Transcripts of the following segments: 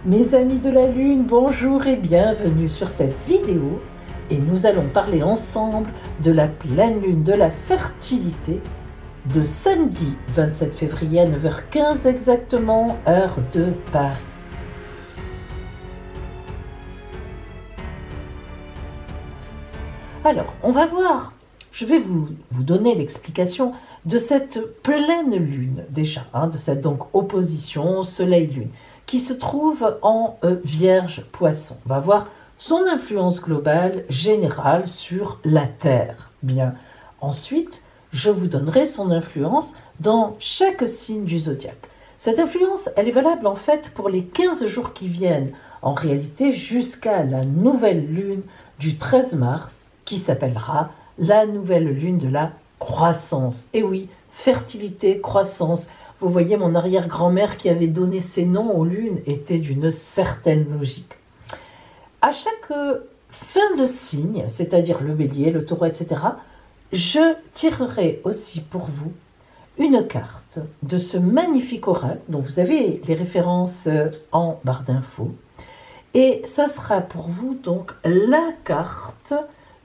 Mes amis de la Lune, bonjour et bienvenue sur cette vidéo et nous allons parler ensemble de la pleine lune de la fertilité de samedi 27 février à 9h15 exactement, heure de Paris. Alors, on va voir, je vais vous donner l'explication de cette pleine lune déjà, de cette donc opposition soleil-lune qui se trouve en Vierge Poisson. On va voir son influence globale générale sur la Terre. Bien. Ensuite, je vous donnerai son influence dans chaque signe du zodiaque. Cette influence, elle est valable en fait pour les 15 jours qui viennent, en réalité jusqu'à la nouvelle lune du 13 mars, qui s'appellera la nouvelle lune de la croissance. Et oui, fertilité, croissance. Vous voyez, mon arrière-grand-mère qui avait donné ces noms aux lunes était d'une certaine logique. À chaque fin de signe, c'est-à-dire le bélier, le taureau, etc., je tirerai aussi pour vous une carte de ce magnifique oracle dont vous avez les références en barre d'infos. Et ça sera pour vous donc la carte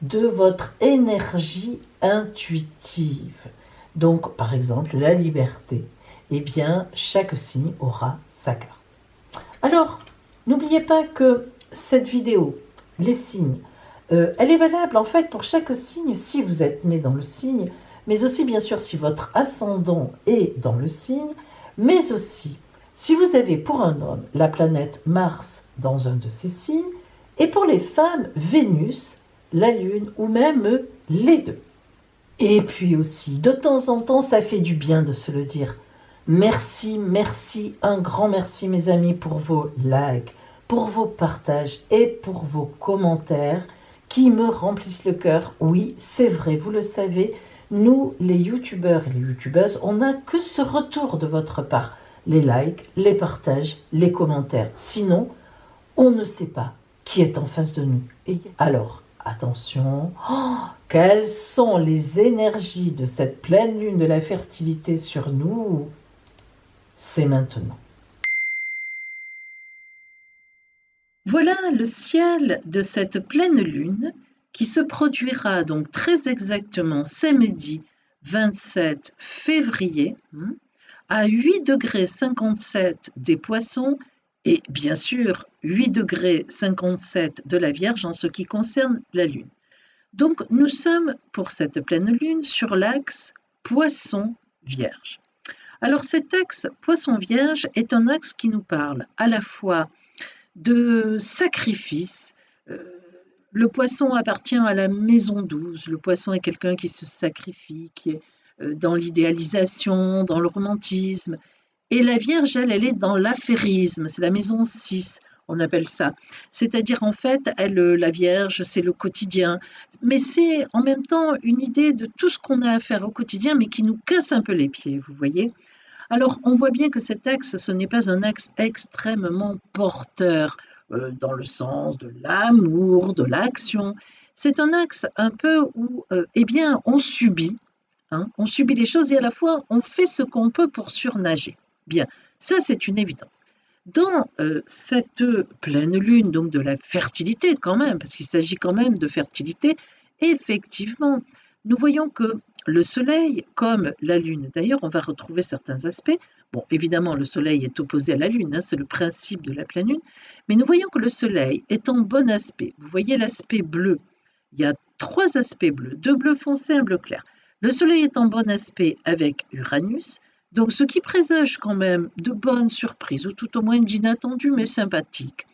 de votre énergie intuitive. Donc, par exemple, la liberté. Eh bien, chaque signe aura sa carte. Alors, n'oubliez pas que cette vidéo, les signes, elle est valable en fait pour chaque signe si vous êtes né dans le signe, mais aussi bien sûr si votre ascendant est dans le signe, mais aussi si vous avez pour un homme la planète Mars dans un de ces signes, et pour les femmes, Vénus, la Lune ou même les deux. Et puis aussi, de temps en temps, ça fait du bien de se le dire. Merci, merci, un grand merci mes amis pour vos likes, pour vos partages et pour vos commentaires qui me remplissent le cœur. Oui, c'est vrai, vous le savez, nous les youtubeurs et les youtubeuses, on n'a que ce retour de votre part. Les likes, les partages, les commentaires. Sinon, on ne sait pas qui est en face de nous. Et alors, attention, quelles sont les énergies de cette pleine lune de la fertilité sur nous? C'est maintenant. Voilà le ciel de cette pleine lune qui se produira donc très exactement samedi 27 février à 8 degrés 57 des Poissons et bien sûr 8 degrés 57 de la Vierge en ce qui concerne la lune. Donc nous sommes pour cette pleine lune sur l'axe Poisson-Vierge. Alors cet axe Poisson-Vierge est un axe qui nous parle à la fois de sacrifice. Le Poisson appartient à la maison 12. Le Poisson est quelqu'un qui se sacrifie, qui est dans l'idéalisation, dans le romantisme. Et la Vierge, elle est dans l'affairisme, c'est la maison 6, on appelle ça. C'est-à-dire, en fait, la Vierge, c'est le quotidien. Mais c'est en même temps une idée de tout ce qu'on a à faire au quotidien, mais qui nous casse un peu les pieds, vous voyez. Alors, on voit bien que cet axe, ce n'est pas un axe extrêmement porteur, dans le sens de l'amour, de l'action. C'est un axe un peu où, eh bien, on subit les choses et à la fois, on fait ce qu'on peut pour surnager. Bien, ça c'est une évidence. Dans cette pleine lune, donc de la fertilité quand même, parce qu'il s'agit quand même de fertilité, effectivement, nous voyons que le Soleil, comme la Lune, d'ailleurs on va retrouver certains aspects, bon évidemment le Soleil est opposé à la Lune, c'est le principe de la pleine lune, mais nous voyons que le Soleil est en bon aspect. Vous voyez l'aspect bleu, il y a 3 aspects bleus, 2 bleus foncés, un bleu clair. Le Soleil est en bon aspect avec Uranus, donc ce qui présage quand même de bonnes surprises, ou tout au moins d'inattendues mais sympathiques.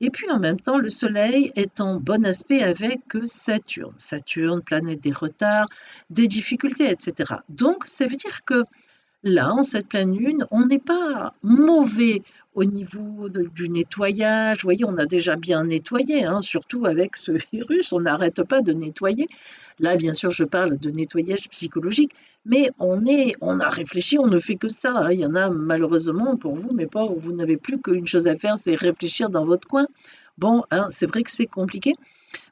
Et puis en même temps, le Soleil est en bon aspect avec Saturne. Saturne, planète des retards, des difficultés, etc. Donc ça veut dire que là, en cette pleine lune, on n'est pas mauvais au niveau du nettoyage. Vous voyez, on a déjà bien nettoyé, surtout avec ce virus, on n'arrête pas de nettoyer. Là, bien sûr, je parle de nettoyage psychologique, mais on a réfléchi, on ne fait que ça. Il y en a malheureusement pour vous, mais pas, vous n'avez plus qu'une chose à faire, c'est réfléchir dans votre coin. Bon, c'est vrai que c'est compliqué,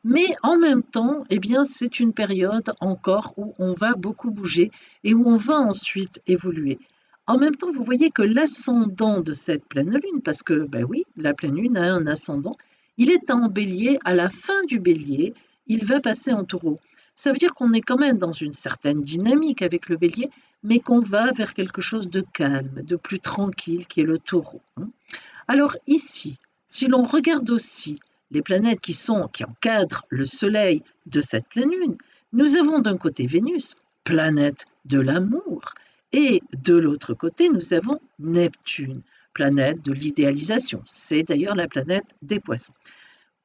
mais en même temps, eh bien, c'est une période encore où on va beaucoup bouger et où on va ensuite évoluer. En même temps, vous voyez que l'ascendant de cette pleine lune, parce que, ben oui, la pleine lune a un ascendant, il est en bélier, à la fin du bélier, il va passer en taureau. Ça veut dire qu'on est quand même dans une certaine dynamique avec le bélier, mais qu'on va vers quelque chose de calme, de plus tranquille, qui est le taureau. Alors ici, si l'on regarde aussi les planètes qui encadrent le Soleil de cette pleine lune, nous avons d'un côté Vénus, planète de l'amour, et de l'autre côté, nous avons Neptune, planète de l'idéalisation. C'est d'ailleurs la planète des poissons.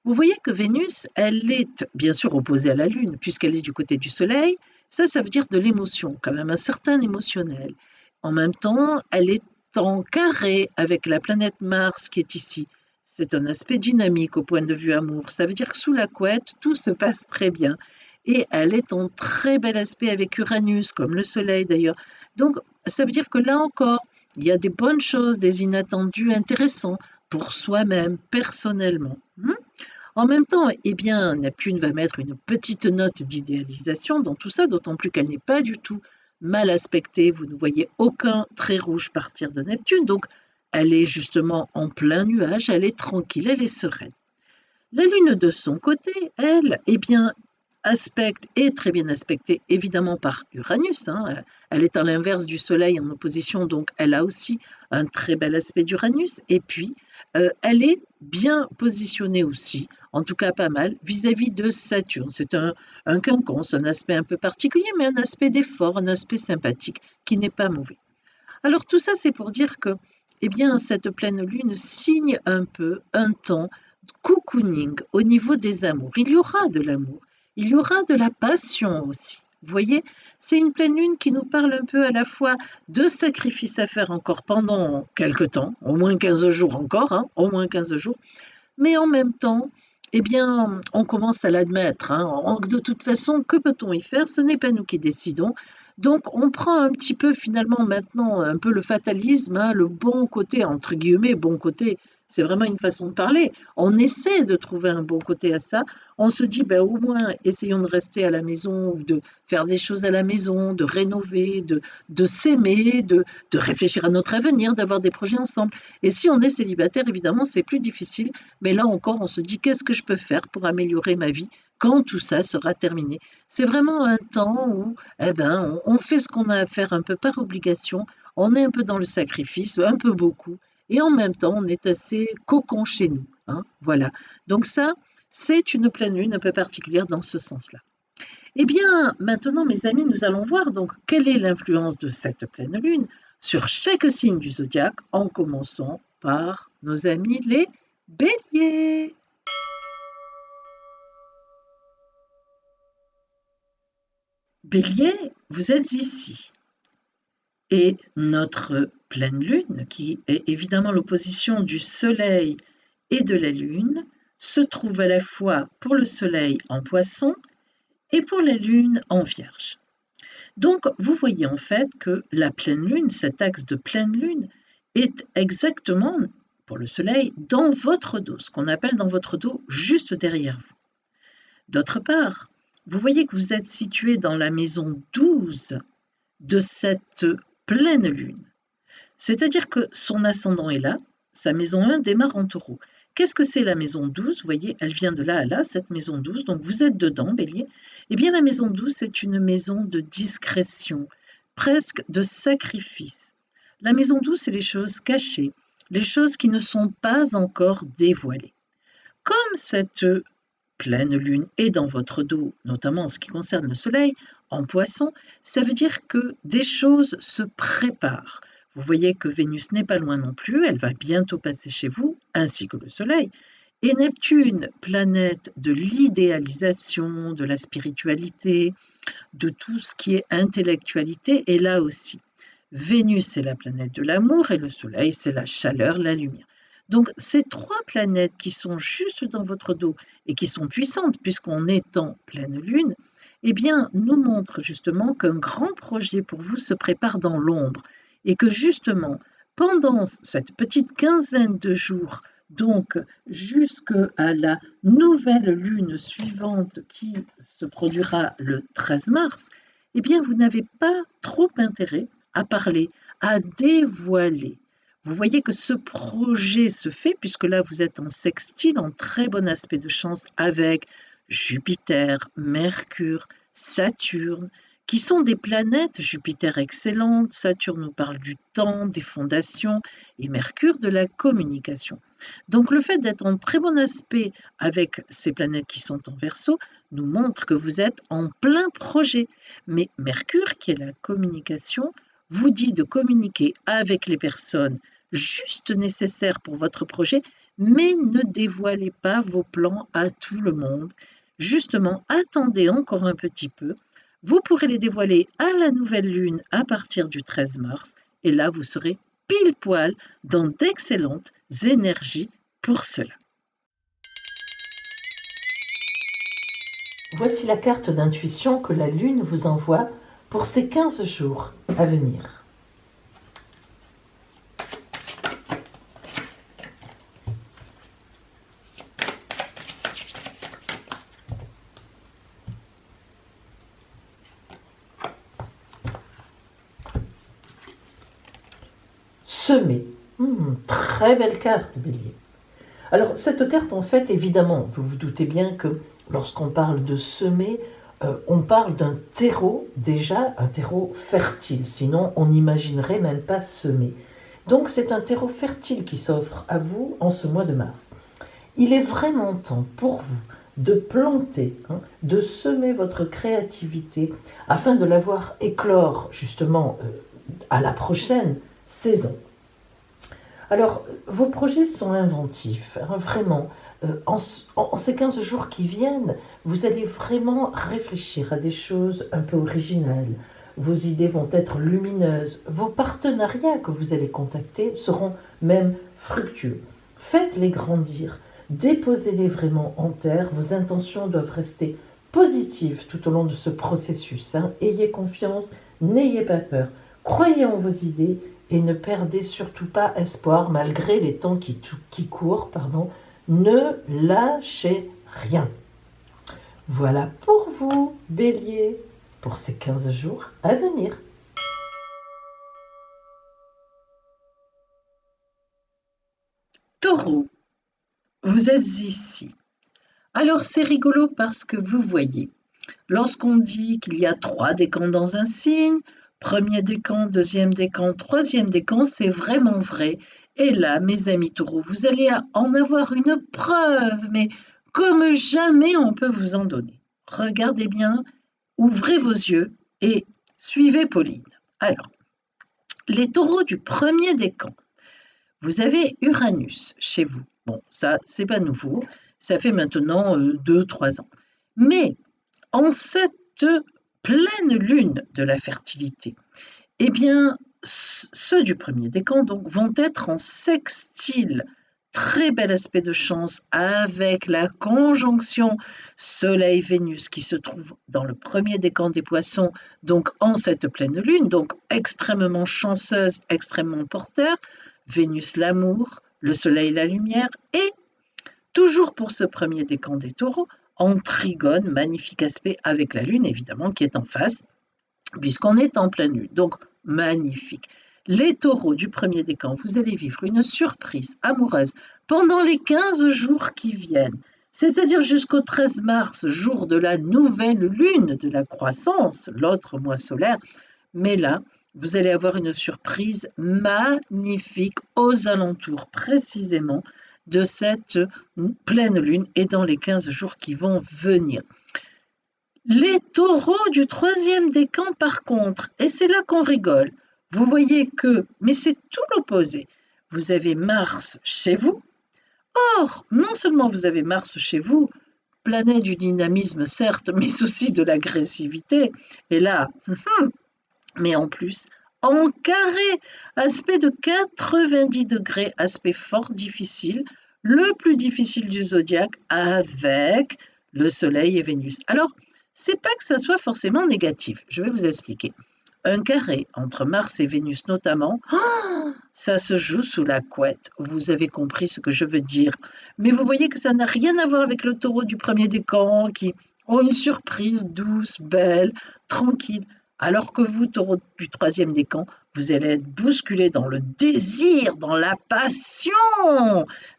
Vous voyez que Vénus, elle est bien sûr opposée à la Lune, puisqu'elle est du côté du Soleil. Ça veut dire de l'émotion, quand même un certain émotionnel. En même temps, elle est en carré avec la planète Mars qui est ici. C'est un aspect dynamique au point de vue amour. Ça veut dire que sous la couette, tout se passe très bien. Et elle est en très bel aspect avec Uranus, comme le Soleil d'ailleurs. Donc, ça veut dire que là encore, il y a des bonnes choses, des inattendus intéressants pour soi-même, personnellement. En même temps, eh bien, Neptune va mettre une petite note d'idéalisation dans tout ça, d'autant plus qu'elle n'est pas du tout mal aspectée. Vous ne voyez aucun trait rouge partir de Neptune, donc elle est justement en plein nuage, elle est tranquille, elle est sereine. La Lune de son côté, elle, eh bien, est très bien aspectée évidemment par Uranus. Elle est à l'inverse du Soleil en opposition, donc elle a aussi un très bel aspect d'Uranus. Et puis, elle est bien positionnée aussi, en tout cas pas mal, vis-à-vis de Saturne. C'est un quinconce, un aspect un peu particulier, mais un aspect d'effort, un aspect sympathique qui n'est pas mauvais. Alors tout ça, c'est pour dire que eh bien, cette pleine lune signe un peu un temps cocooning au niveau des amours. Il y aura de l'amour, il y aura de la passion aussi. Vous voyez, c'est une pleine lune qui nous parle un peu à la fois de sacrifices à faire encore pendant quelque temps, au moins 15 jours encore, au moins 15 jours, mais en même temps, eh bien, on commence à l'admettre. De toute façon, que peut-on y faire? Ce n'est pas nous qui décidons. Donc, on prend un petit peu finalement maintenant un peu le fatalisme, le bon côté, entre guillemets, bon côté, c'est vraiment une façon de parler. On essaie de trouver un bon côté à ça. On se dit, ben, au moins, essayons de rester à la maison, ou de faire des choses à la maison, de rénover, de s'aimer, de réfléchir à notre avenir, d'avoir des projets ensemble. Et si on est célibataire, évidemment, c'est plus difficile. Mais là encore, on se dit, qu'est-ce que je peux faire pour améliorer ma vie quand tout ça sera terminé? C'est vraiment un temps où eh ben, on fait ce qu'on a à faire un peu par obligation, on est un peu dans le sacrifice, un peu beaucoup, et en même temps, on est assez cocon chez nous. Voilà. Donc ça, c'est une pleine lune un peu particulière dans ce sens-là. Eh bien, maintenant, mes amis, nous allons voir donc quelle est l'influence de cette pleine lune sur chaque signe du zodiaque, en commençant par nos amis les béliers. Bélier, vous êtes ici. Et notre pleine lune, qui est évidemment l'opposition du soleil et de la lune, se trouve à la fois pour le soleil en poisson et pour la lune en vierge. Donc, vous voyez en fait que la pleine lune, cet axe de pleine lune, est exactement, pour le soleil, dans votre dos, ce qu'on appelle dans votre dos, juste derrière vous. D'autre part, vous voyez que vous êtes situé dans la maison 12 de cette pleine lune. C'est-à-dire que son ascendant est là, sa maison 1 démarre en taureau. Qu'est-ce que c'est la maison 12? Vous voyez, elle vient de là à là, cette maison 12, donc vous êtes dedans, bélier. Eh bien, la maison 12, c'est une maison de discrétion, presque de sacrifice. La maison 12, c'est les choses cachées, les choses qui ne sont pas encore dévoilées. Comme cette pleine lune est dans votre dos, notamment en ce qui concerne le soleil, en poisson, ça veut dire que des choses se préparent. Vous voyez que Vénus n'est pas loin non plus, elle va bientôt passer chez vous, ainsi que le soleil. Et Neptune, planète de l'idéalisation, de la spiritualité, de tout ce qui est intellectualité, est là aussi. Vénus, c'est la planète de l'amour et le soleil, c'est la chaleur, la lumière. Donc, ces trois planètes qui sont juste dans votre dos et qui sont puissantes puisqu'on est en pleine lune, eh bien, nous montrent justement qu'un grand projet pour vous se prépare dans l'ombre et que justement, pendant cette petite quinzaine de jours, donc jusqu'à la nouvelle lune suivante qui se produira le 13 mars, eh bien, vous n'avez pas trop intérêt à parler, à dévoiler. Vous voyez que ce projet se fait puisque là vous êtes en sextile, en très bon aspect de chance avec Jupiter, Mercure, Saturne, qui sont des planètes, Jupiter excellente, Saturne nous parle du temps, des fondations, et Mercure de la communication. Donc le fait d'être en très bon aspect avec ces planètes qui sont en Verseau nous montre que vous êtes en plein projet. Mais Mercure, qui est la communication, vous dit de communiquer avec les personnes juste nécessaires pour votre projet, mais ne dévoilez pas vos plans à tout le monde. Justement, attendez encore un petit peu. Vous pourrez les dévoiler à la nouvelle lune à partir du 13 mars, et là vous serez pile poil dans d'excellentes énergies pour cela. Voici la carte d'intuition que la lune vous envoie pour ces 15 jours à venir. Semer. Très belle carte, Bélier. Alors, cette carte, en fait, évidemment, vous vous doutez bien que lorsqu'on parle de semer, on parle d'un terreau, déjà un terreau fertile. Sinon, on n'imaginerait même pas semer. Donc, c'est un terreau fertile qui s'offre à vous en ce mois de mars. Il est vraiment temps pour vous de planter, de semer votre créativité afin de la voir éclore justement à la prochaine saison. Alors, vos projets sont inventifs, vraiment. En ces 15 jours qui viennent, vous allez vraiment réfléchir à des choses un peu originales. Vos idées vont être lumineuses. Vos partenariats que vous allez contacter seront même fructueux. Faites-les grandir. Déposez-les vraiment en terre. Vos intentions doivent rester positives tout au long de ce processus. Ayez confiance, n'ayez pas peur. Croyez en vos idées et ne perdez surtout pas espoir malgré les temps qui courent. Ne lâchez rien. Voilà pour vous, Bélier, pour ces 15 jours à venir. Taureau, vous êtes ici. Alors c'est rigolo parce que vous voyez, lorsqu'on dit qu'il y a 3 décans dans un signe, premier décan, deuxième décan, troisième décan, c'est vraiment vrai. Et là, mes amis taureaux, vous allez en avoir une preuve, mais comme jamais on peut vous en donner. Regardez bien, ouvrez vos yeux et suivez Pauline. Alors, les taureaux du premier décan, vous avez Uranus chez vous. Bon, ça, c'est pas nouveau. Ça fait maintenant 2-3 ans. Mais en cette pleine lune de la fertilité, eh bien, ceux du premier décan donc, vont être en sextile. Très bel aspect de chance avec la conjonction Soleil-Vénus qui se trouve dans le premier décan des poissons, donc en cette pleine lune, donc extrêmement chanceuse, extrêmement porteur. Vénus l'amour, le Soleil la lumière, et toujours pour ce premier décan des taureaux, en trigone, magnifique aspect avec la lune évidemment qui est en face, puisqu'on est en pleine lune, donc magnifique. Les taureaux du premier décan, vous allez vivre une surprise amoureuse pendant les 15 jours qui viennent, c'est-à-dire jusqu'au 13 mars, jour de la nouvelle lune de la croissance, l'autre mois solaire, mais là, vous allez avoir une surprise magnifique aux alentours précisément de cette pleine lune et dans les 15 jours qui vont venir. Les taureaux du troisième décan, par contre, et c'est là qu'on rigole, vous voyez que, mais c'est tout l'opposé, vous avez Mars chez vous. Or, non seulement vous avez Mars chez vous, planète du dynamisme certes, mais aussi de l'agressivité, et là, mais en plus, en carré, aspect de 90 degrés, aspect fort difficile, le plus difficile du zodiaque avec le Soleil et Vénus. Alors, c'est pas que ça soit forcément négatif, je vais vous expliquer. Un carré entre Mars et Vénus notamment, ça se joue sous la couette. Vous avez compris ce que je veux dire. Mais vous voyez que ça n'a rien à voir avec le taureau du premier décan qui ont une surprise douce, belle, tranquille. Alors que vous, taureau du troisième décan, vous allez être bousculé dans le désir, dans la passion,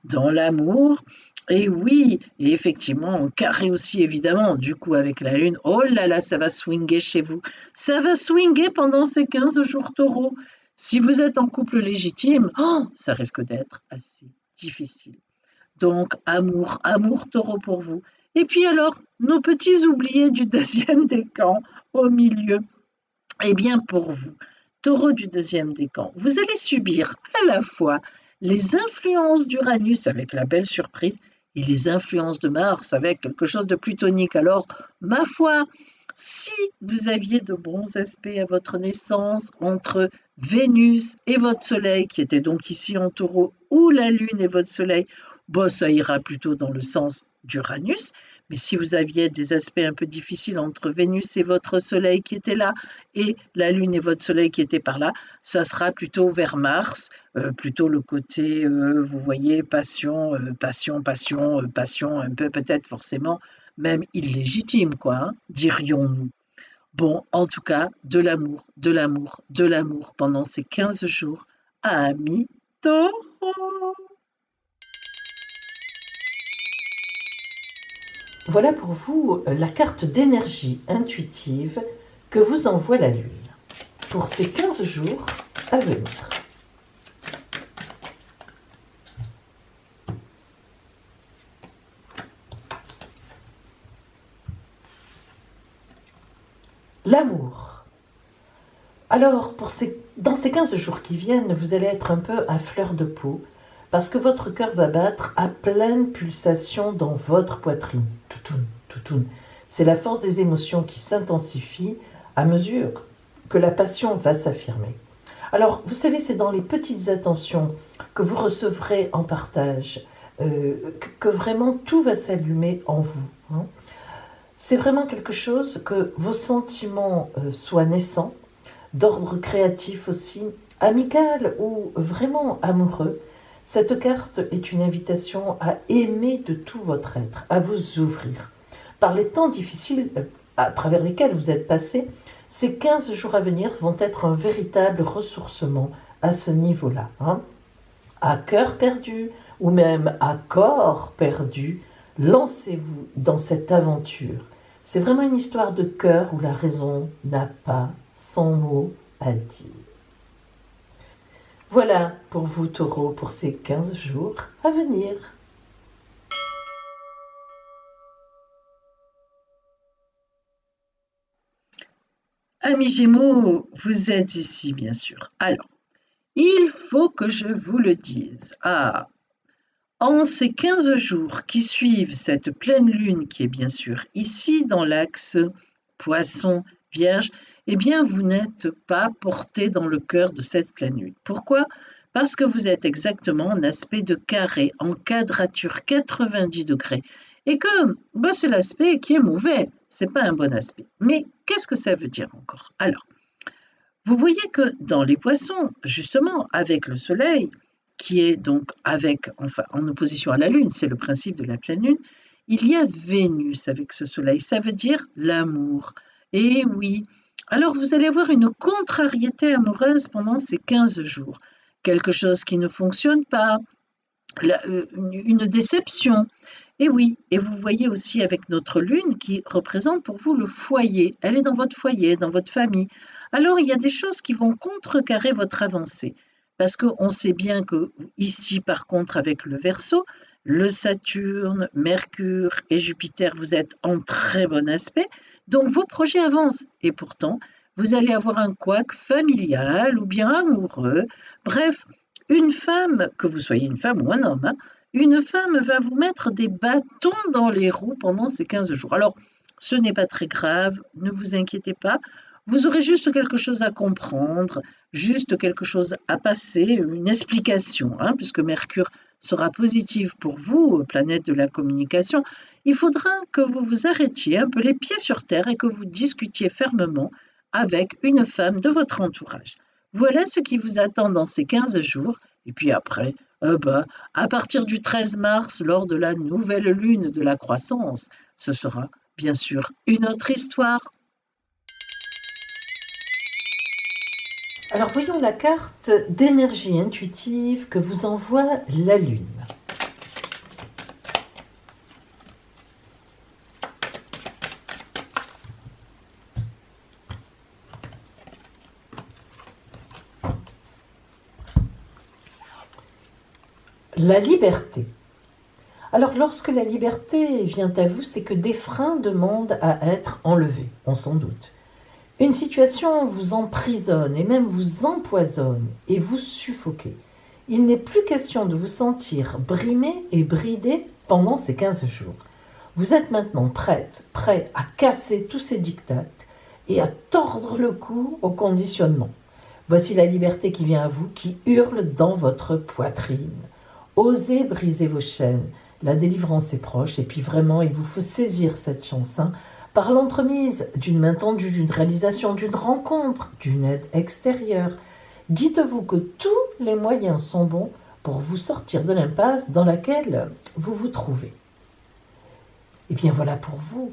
dans l'amour. Et oui, et effectivement, carré aussi, évidemment, du coup, avec la lune, oh là là, ça va swinguer chez vous. Ça va swinguer pendant ces 15 jours taureaux. Si vous êtes en couple légitime, oh, ça risque d'être assez difficile. Donc, amour, amour taureau pour vous. Et puis alors, nos petits oubliés du deuxième décan au milieu. Eh bien, pour vous, taureau du deuxième décan, vous allez subir à la fois les influences d'Uranus avec la belle surprise et les influences de Mars avec quelque chose de plutonique. Alors, ma foi, si vous aviez de bons aspects à votre naissance entre Vénus et votre Soleil, qui était donc ici en taureau, ou la Lune et votre Soleil, bon, ça ira plutôt dans le sens d'Uranus. Mais si vous aviez des aspects un peu difficiles entre Vénus et votre Soleil qui était là, et la Lune et votre Soleil qui étaient par là, ça sera plutôt vers Mars, plutôt le côté, vous voyez, passion, passion, un peu peut-être forcément même illégitime, quoi, hein, dirions-nous. Bon, en tout cas, de l'amour, de l'amour, de l'amour pendant ces 15 jours. Amis taureaux. Voilà pour vous la carte d'énergie intuitive que vous envoie la Lune pour ces 15 jours à venir. L'amour. Alors, dans ces 15 jours qui viennent, vous allez être un peu à fleur de peau parce que votre cœur va battre à pleine pulsation dans votre poitrine. Toutoun, toutoun. C'est la force des émotions qui s'intensifie à mesure que la passion va s'affirmer. Alors, vous savez, c'est dans les petites attentions que vous recevrez en partage que vraiment tout va s'allumer en vous. Hein. C'est vraiment quelque chose que vos sentiments soient naissants, d'ordre créatif aussi, amical ou vraiment amoureux. Cette carte est une invitation à aimer de tout votre être, à vous ouvrir. Par les temps difficiles à travers lesquels vous êtes passé, ces 15 jours à venir vont être un véritable ressourcement à ce niveau-là. Hein. À cœur perdu ou même à corps perdu, lancez-vous dans cette aventure. C'est vraiment une histoire de cœur où la raison n'a pas son mot à dire. Voilà pour vous, taureaux, pour ces 15 jours à venir. Amis Gémeaux, vous êtes ici, bien sûr. Alors, il faut que je vous le dise. En ces 15 jours qui suivent cette pleine lune, qui est bien sûr ici dans l'axe Poisson-Vierge, eh bien, vous n'êtes pas porté dans le cœur de cette pleine lune. Pourquoi? Parce que vous êtes exactement en aspect de carré, en quadrature 90 degrés. Et que c'est l'aspect qui est mauvais, c'est pas un bon aspect. Mais qu'est-ce que ça veut dire encore? Alors, vous voyez que dans les poissons, justement, avec le soleil, qui est donc en opposition à la Lune, c'est le principe de la pleine Lune, il y a Vénus avec ce soleil, ça veut dire l'amour. Et oui, alors vous allez avoir une contrariété amoureuse pendant ces 15 jours. Quelque chose qui ne fonctionne pas, une déception. Et oui, et vous voyez aussi avec notre lune qui représente pour vous le foyer. Elle est dans votre foyer, dans votre famille. Alors il y a des choses qui vont contrecarrer votre avancée. Parce qu'on sait bien que ici, par contre, avec le Verseau, le Saturne, Mercure et Jupiter, vous êtes en très bon aspect. Donc vos projets avancent. Et pourtant, vous allez avoir un couac familial ou bien amoureux. Bref, une femme, que vous soyez une femme ou un homme, hein, une femme va vous mettre des bâtons dans les roues pendant ces 15 jours. Alors, ce n'est pas très grave, ne vous inquiétez pas. Vous aurez juste quelque chose à comprendre, juste quelque chose à passer, une explication, hein, puisque Mercure sera positive pour vous, planète de la communication. Il faudra que vous vous arrêtiez un peu les pieds sur terre et que vous discutiez fermement avec une femme de votre entourage. Voilà ce qui vous attend dans ces 15 jours. Et puis après, à partir du 13 mars, lors de la nouvelle lune de la croissance, ce sera bien sûr une autre histoire. Alors voyons la carte d'énergie intuitive que vous envoie la Lune. La liberté. Alors lorsque la liberté vient à vous, c'est que des freins demandent à être enlevés, on s'en doute. Une situation vous emprisonne et même vous empoisonne et vous suffoquez. Il n'est plus question de vous sentir brimé et bridé pendant ces 15 jours. Vous êtes maintenant prêt à casser tous ces dictats et à tordre le cou au conditionnement. Voici la liberté qui vient à vous, qui hurle dans votre poitrine. Osez briser vos chaînes, la délivrance est proche et puis vraiment il vous faut saisir cette chance, par l'entremise d'une main tendue, d'une réalisation, d'une rencontre, d'une aide extérieure. Dites-vous que tous les moyens sont bons pour vous sortir de l'impasse dans laquelle vous vous trouvez. Et bien voilà pour vous,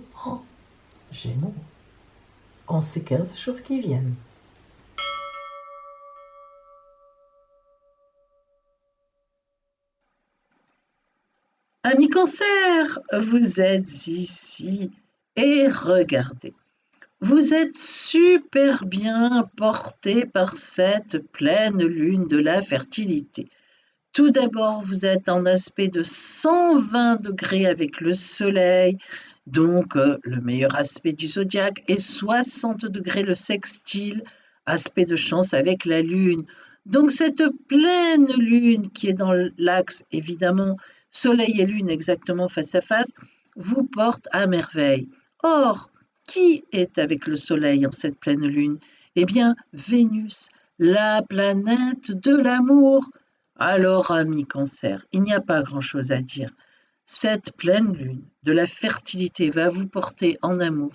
Gémeaux, en ces 15 jours qui viennent. Amis Cancer, vous êtes ici et regardez. Vous êtes super bien porté par cette pleine lune de la fertilité. Tout d'abord, vous êtes en aspect de 120 degrés avec le soleil, donc le meilleur aspect du zodiaque, et 60 degrés le sextile, aspect de chance avec la lune. Donc cette pleine lune qui est dans l'axe, évidemment, soleil et lune exactement face à face, vous porte à merveille. Or, qui est avec le soleil en cette pleine lune? Eh bien, Vénus, la planète de l'amour. Alors, ami Cancer, il n'y a pas grand-chose à dire. Cette pleine lune de la fertilité va vous porter en amour,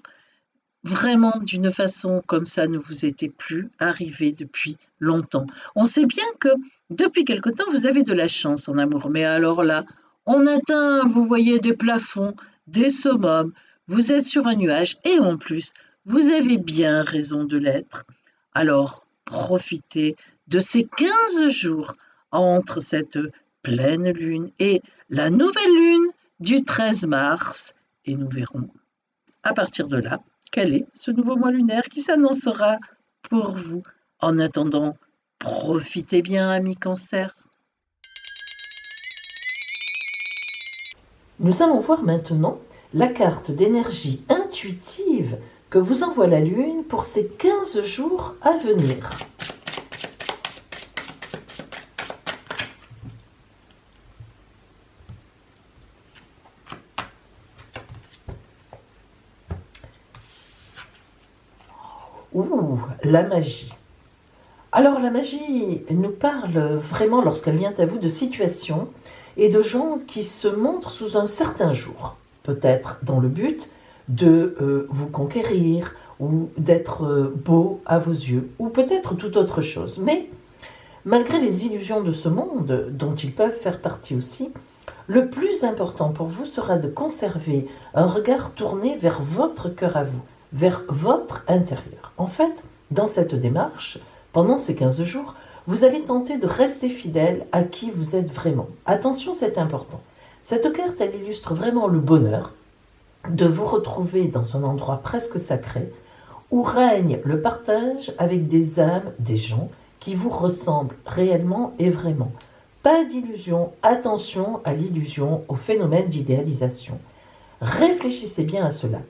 vraiment d'une façon comme ça ne vous était plus arrivé depuis longtemps. On sait bien que depuis quelque temps, vous avez de la chance en amour, mais alors là, on atteint, vous voyez, des plafonds, des summums, vous êtes sur un nuage et en plus, vous avez bien raison de l'être. Alors, profitez de ces 15 jours entre cette pleine lune et la nouvelle lune du 13 mars et nous verrons à partir de là quel est ce nouveau mois lunaire qui s'annoncera pour vous. En attendant, profitez bien, amis Cancer. Nous allons voir maintenant la carte d'énergie intuitive que vous envoie la Lune pour ces 15 jours à venir. Ouh, la magie. Alors la magie nous parle vraiment, lorsqu'elle vient à vous, de situations et de gens qui se montrent sous un certain jour, peut-être dans le but de vous conquérir ou d'être beau à vos yeux, ou peut-être toute autre chose. Mais malgré les illusions de ce monde, dont ils peuvent faire partie aussi, le plus important pour vous sera de conserver un regard tourné vers votre cœur à vous, vers votre intérieur. En fait, dans cette démarche, pendant ces 15 jours, vous allez tenter de rester fidèle à qui vous êtes vraiment. Attention, c'est important. Cette carte, elle illustre vraiment le bonheur de vous retrouver dans un endroit presque sacré où règne le partage avec des âmes, des gens qui vous ressemblent réellement et vraiment. Pas d'illusion, attention à l'illusion, au phénomène d'idéalisation. Réfléchissez bien à cela.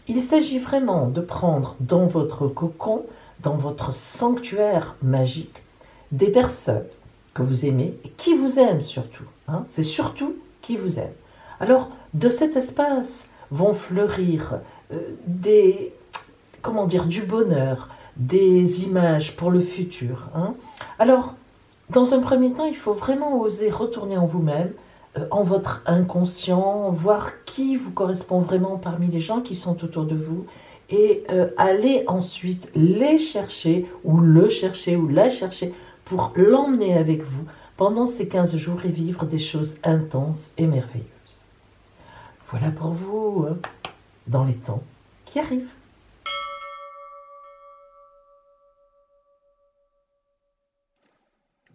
Il s'agit vraiment de prendre dans votre cocon, dans votre sanctuaire magique, des personnes que vous aimez et qui vous aiment surtout. C'est surtout qui vous aime. Alors, de cet espace vont fleurir du bonheur, des images pour le futur. Alors, dans un premier temps, il faut vraiment oser retourner en vous-même, en votre inconscient, voir qui vous correspond vraiment parmi les gens qui sont autour de vous et aller ensuite les chercher ou le chercher ou la chercher pour l'emmener avec vous pendant ces 15 jours et vivre des choses intenses et merveilleuses. Voilà pour vous dans les temps qui arrivent.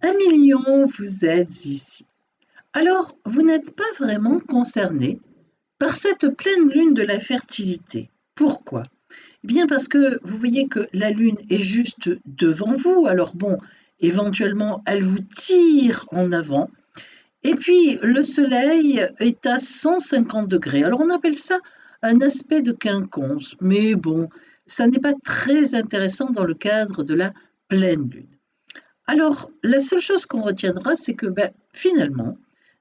1 million, vous êtes ici. Alors, vous n'êtes pas vraiment concerné par cette pleine lune de la fertilité. Pourquoi? Eh bien parce que vous voyez que la lune est juste devant vous, alors bon, éventuellement elle vous tire en avant, et puis le soleil est à 150 degrés. Alors on appelle ça un aspect de quinconce, mais bon, ça n'est pas très intéressant dans le cadre de la pleine lune. Alors, la seule chose qu'on retiendra, c'est que finalement,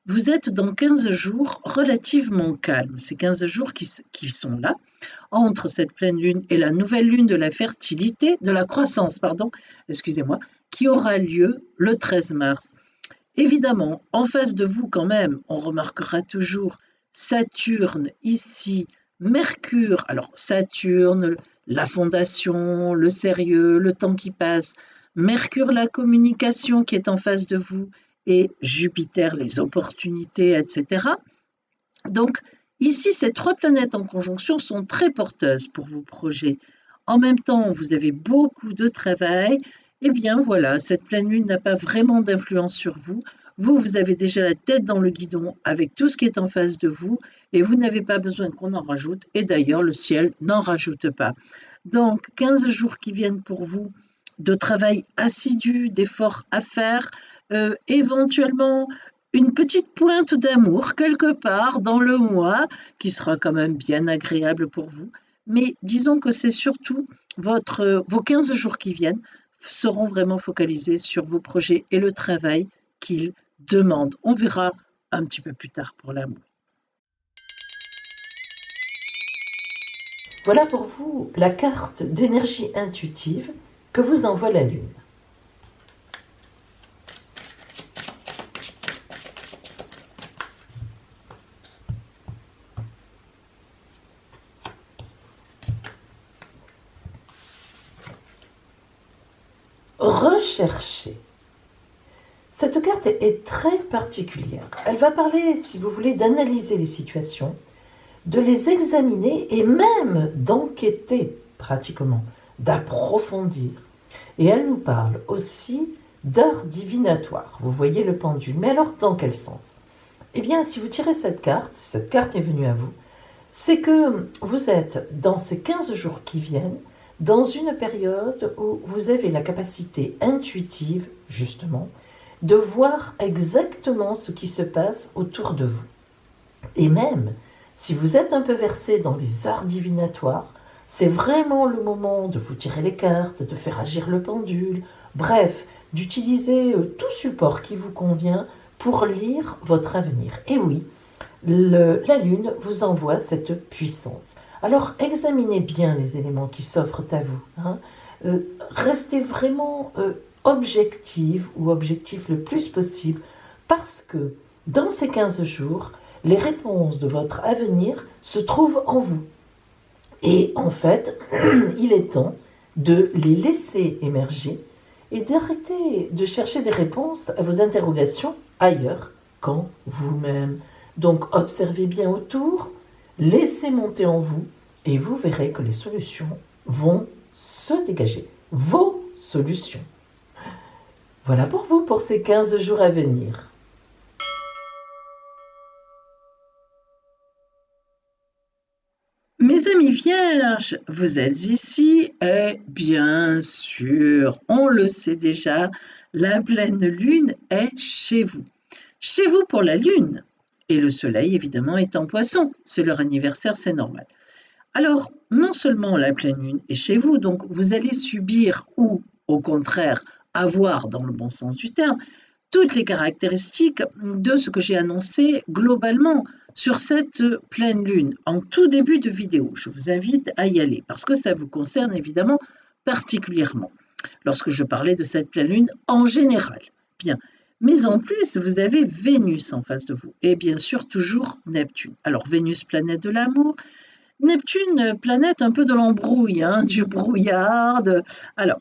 vous êtes dans 15 jours relativement calmes. Ces 15 jours qui sont là, entre cette pleine lune et la nouvelle lune de la fertilité, de la croissance, pardon, excusez-moi, qui aura lieu le 13 mars. Évidemment, en face de vous quand même, on remarquera toujours Saturne ici, Mercure, alors Saturne, la fondation, le sérieux, le temps qui passe, Mercure, la communication qui est en face de vous, et Jupiter, les opportunités, etc. Donc, ici, ces trois planètes en conjonction sont très porteuses pour vos projets. En même temps, vous avez beaucoup de travail. Eh bien, voilà, cette pleine lune n'a pas vraiment d'influence sur vous. Vous, vous avez déjà la tête dans le guidon avec tout ce qui est en face de vous et vous n'avez pas besoin qu'on en rajoute. Et d'ailleurs, le ciel n'en rajoute pas. Donc, 15 jours qui viennent pour vous de travail assidu, d'efforts à faire, éventuellement une petite pointe d'amour quelque part dans le mois qui sera quand même bien agréable pour vous. Mais disons que c'est surtout vos 15 jours qui viennent seront vraiment focalisés sur vos projets et le travail qu'ils demandent. On verra un petit peu plus tard pour l'amour. Voilà pour vous la carte d'énergie intuitive que vous envoie la Lune. Rechercher. Cette carte est très particulière. Elle va parler, si vous voulez, d'analyser les situations, de les examiner et même d'enquêter pratiquement, d'approfondir. Et elle nous parle aussi d'art divinatoire. Vous voyez le pendule. Mais alors, dans quel sens? Eh bien, si vous tirez cette carte est venue à vous, c'est que vous êtes dans ces 15 jours qui viennent, dans une période où vous avez la capacité intuitive, justement, de voir exactement ce qui se passe autour de vous. Et même, si vous êtes un peu versé dans les arts divinatoires, c'est vraiment le moment de vous tirer les cartes, de faire agir le pendule, bref, d'utiliser tout support qui vous convient pour lire votre avenir. Et oui, la Lune vous envoie cette puissance. Alors examinez bien les éléments qui s'offrent à vous. Restez vraiment objectif le plus possible parce que dans ces 15 jours, les réponses de votre avenir se trouvent en vous. Et en fait, il est temps de les laisser émerger et d'arrêter de chercher des réponses à vos interrogations ailleurs qu'en vous-même. Donc observez bien autour, laissez monter en vous et vous verrez que les solutions vont se dégager. Vos solutions. Voilà pour vous pour ces 15 jours à venir. Mes amis vierges, vous êtes ici et bien sûr, on le sait déjà, la pleine lune est chez vous. Chez vous pour la lune. Et le soleil, évidemment, est en poisson. C'est leur anniversaire, c'est normal. Alors, non seulement la pleine lune est chez vous, donc vous allez subir ou, au contraire, avoir, dans le bon sens du terme, toutes les caractéristiques de ce que j'ai annoncé globalement sur cette pleine lune en tout début de vidéo. Je vous invite à y aller parce que ça vous concerne évidemment particulièrement lorsque je parlais de cette pleine lune en général. Bien. Mais en plus, vous avez Vénus en face de vous et bien sûr toujours Neptune. Alors Vénus, planète de l'amour, Neptune, planète un peu de l'embrouille, du brouillard. Alors,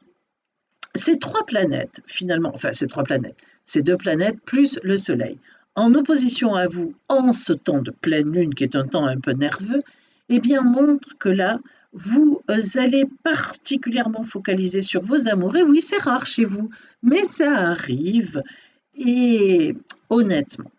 ces trois planètes, finalement, enfin ces trois planètes, ces deux planètes plus le Soleil, en opposition à vous en ce temps de pleine lune, qui est un temps un peu nerveux, eh bien montre que là, vous allez particulièrement focaliser sur vos amours. Et oui, c'est rare chez vous, mais ça arrive. Et honnêtement,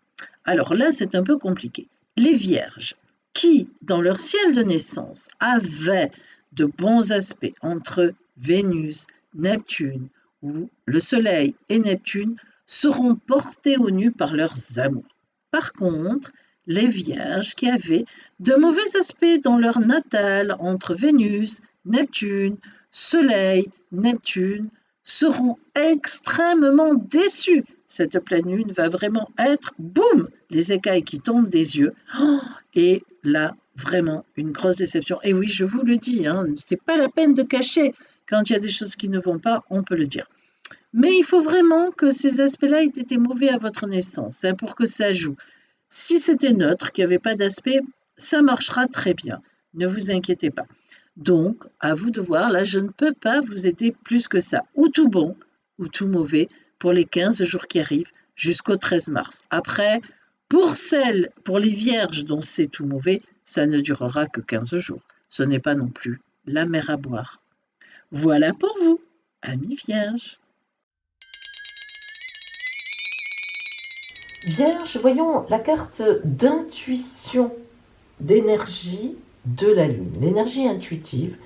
alors là, c'est un peu compliqué. Les vierges qui, dans leur ciel de naissance, avaient de bons aspects entre Vénus, Neptune ou le Soleil et Neptune, seront portés au nu par leurs amours. Par contre, les vierges qui avaient de mauvais aspects dans leur natal entre Vénus, Neptune, Soleil, Neptune, seront extrêmement déçus. Cette pleine lune va vraiment être, boum, les écailles qui tombent des yeux. Oh, et là, vraiment, une grosse déception. Et oui, je vous le dis, hein, c'est pas la peine de cacher. Quand il y a des choses qui ne vont pas, on peut le dire. Mais il faut vraiment que ces aspects-là aient été mauvais à votre naissance, hein, pour que ça joue. Si c'était neutre, qu'il n'y avait pas d'aspect, ça marchera très bien. Ne vous inquiétez pas. Donc, à vous de voir, là, je ne peux pas vous aider plus que ça. Ou tout bon, ou tout mauvais, pour les 15 jours qui arrivent jusqu'au 13 mars. Après, pour les vierges dont c'est tout mauvais, ça ne durera que 15 jours. Ce n'est pas non plus la mer à boire. Voilà pour vous, amis vierges. Vierge, voyons la carte d'intuition, d'énergie de la Lune, l'énergie intuitive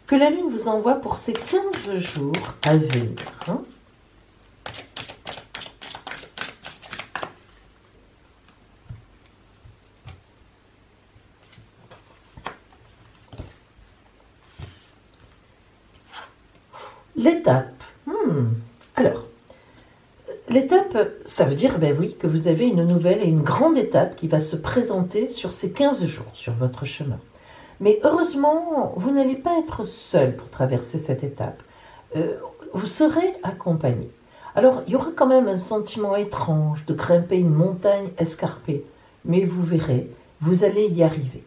que la Lune vous envoie pour ces 15 jours à venir. L'étape. Alors, l'étape, ça veut dire, ben oui, que vous avez une nouvelle et une grande étape qui va se présenter sur ces 15 jours, sur votre chemin. Mais heureusement, vous n'allez pas être seul pour traverser cette étape. Vous serez accompagné. Alors, il y aura quand même un sentiment étrange de grimper une montagne escarpée, mais vous verrez, vous allez y arriver.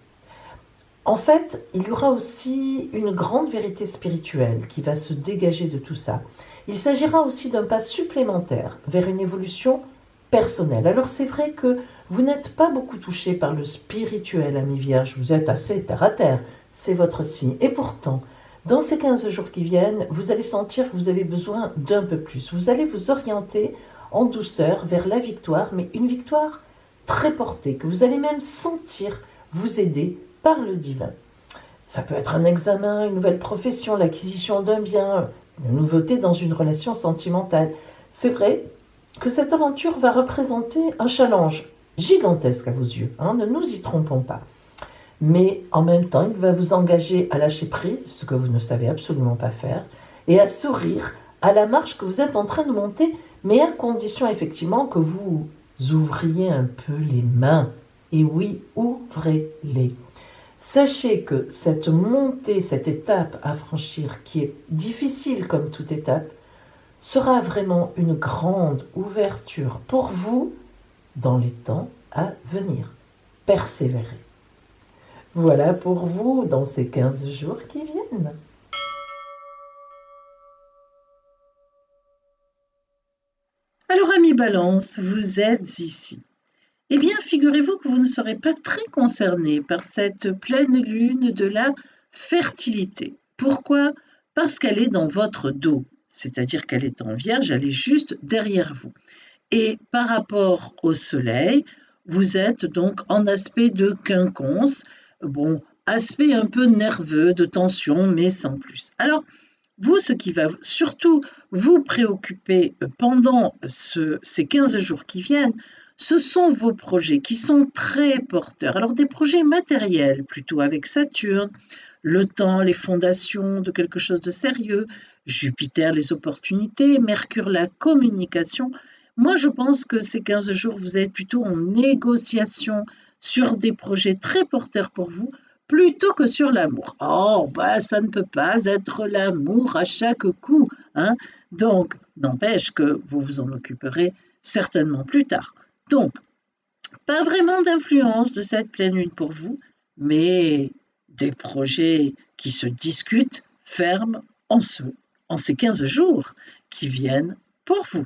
En fait, il y aura aussi une grande vérité spirituelle qui va se dégager de tout ça. Il s'agira aussi d'un pas supplémentaire vers une évolution personnelle. Alors c'est vrai que vous n'êtes pas beaucoup touché par le spirituel, ami Vierge, vous êtes assez terre à terre, c'est votre signe. Et pourtant, dans ces 15 jours qui viennent, vous allez sentir que vous avez besoin d'un peu plus. Vous allez vous orienter en douceur vers la victoire, mais une victoire très portée, que vous allez même sentir vous aider par le divin. Ça peut être un examen, une nouvelle profession, l'acquisition d'un bien, une nouveauté dans une relation sentimentale. C'est vrai que cette aventure va représenter un challenge gigantesque à vos yeux, ne nous y trompons pas. Mais en même temps, il va vous engager à lâcher prise, ce que vous ne savez absolument pas faire, et à sourire à la marche que vous êtes en train de monter, mais à condition effectivement que vous ouvriez un peu les mains. Et oui, ouvrez-les. Sachez que cette montée, cette étape à franchir, qui est difficile comme toute étape, sera vraiment une grande ouverture pour vous dans les temps à venir. Persévérez. Voilà pour vous dans ces 15 jours qui viennent. Alors, amis Balance, vous êtes ici. Eh bien, figurez-vous que vous ne serez pas très concerné par cette pleine lune de la fertilité. Pourquoi? Parce qu'elle est dans votre dos, c'est-à-dire qu'elle est en vierge, elle est juste derrière vous. Et par rapport au soleil, vous êtes donc en aspect de quinconce, bon, aspect un peu nerveux, de tension, mais sans plus. Alors, vous, ce qui va surtout vous préoccuper pendant ces 15 jours qui viennent, ce sont vos projets qui sont très porteurs. Alors des projets matériels plutôt avec Saturne, le temps, les fondations de quelque chose de sérieux, Jupiter, les opportunités, Mercure, la communication. Moi, je pense que ces 15 jours, vous êtes plutôt en négociation sur des projets très porteurs pour vous, plutôt que sur l'amour. Oh, bah, ça ne peut pas être l'amour à chaque coup, hein. Donc, n'empêche que vous vous en occuperez certainement plus tard. Donc, pas vraiment d'influence de cette pleine lune pour vous, mais des projets qui se discutent fermes en ces 15 jours qui viennent pour vous.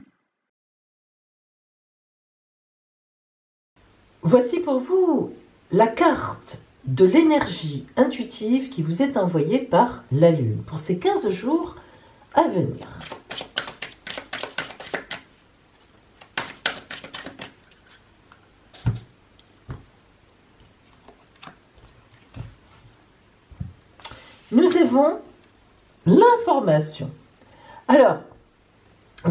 Voici pour vous la carte de l'énergie intuitive qui vous est envoyée par la Lune pour ces 15 jours à venir. Nous avons l'information. Alors,